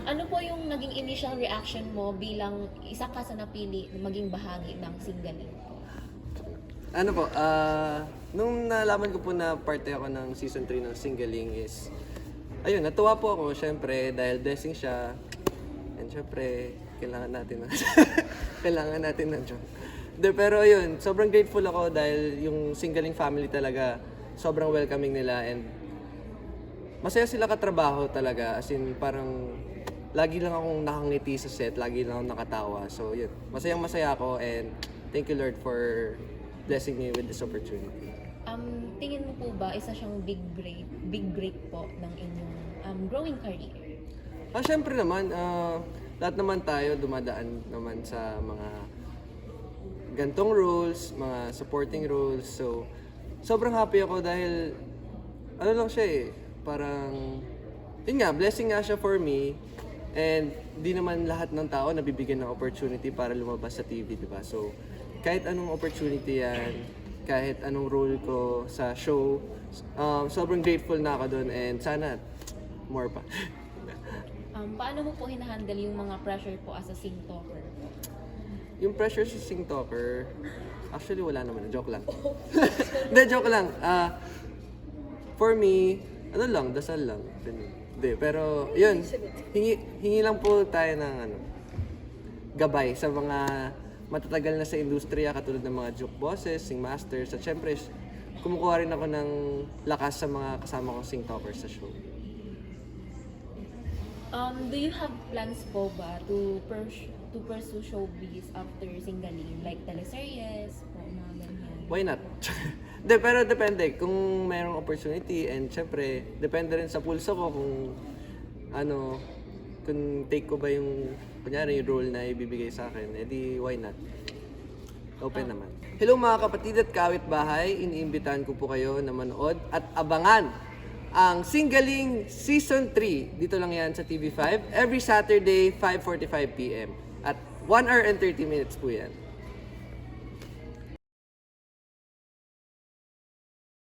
Ano po yung naging initial reaction mo bilang isa ka sa napili na maging bahagi ng Singaling po? Ano po, nung nalaman ko po na parte ako ng season 3 ng Singaling is, ayun, natuwa po ako, syempre, dahil blessing siya. And syempre, kailangan natin ng kailangan natin ng Diyos. Pero ayun, sobrang grateful ako dahil yung Singaling family talaga, sobrang welcoming nila and masaya sila katrabaho talaga. As in, parang lagi lang akong nakangiti sa set, lagi lang akong nakatawa. So yun, masayang masaya ako and thank you Lord for blessing me with this opportunity. Tingin mo po ba isa siyang big break po ng inyong growing career? Syempre naman, lahat naman tayo dumadaan naman sa mga gantong roles, mga supporting roles. So, sobrang happy ako dahil, ano lang siya eh, parang, yun nga, blessing nga siya for me. And di naman lahat ng tao nabibigyan ng opportunity para lumabas sa TV, di ba? So, kahit anong opportunity yan, kahit anong role ko sa show, sobrang grateful na ako doon and sana more pa. Paano mo po hinahandle yung mga pressure po as a sing talker? Yung pressure sa Sing Talker, actually wala naman, joke lang. Hindi, joke lang. For me, ano lang, dasal lang. Hindi, pero yun, hingi lang po tayo ng gabay sa mga matatagal na sa industriya katulad ng mga joke bosses, sing masters, at syempre kumukuha rin ako ng lakas sa mga kasama kong Sing Talkers sa show. Do you have plans po ba to pursue showbiz after Singaling? Like teleseries po, mga ganyan? Why not? De, pero depende kung mayroong opportunity and syempre depende rin sa pulso ko kung kung take ko ba yung kunyari yung role na ibibigay sa akin, edi why not? Open naman. Hello mga kapatid at kawit bahay, iniimbitahan ko po kayo na manood at abangan ang Singaling Season 3. Dito lang yan sa TV5 every Saturday 5:45 PM at 1 hour and 30 minutes po yan.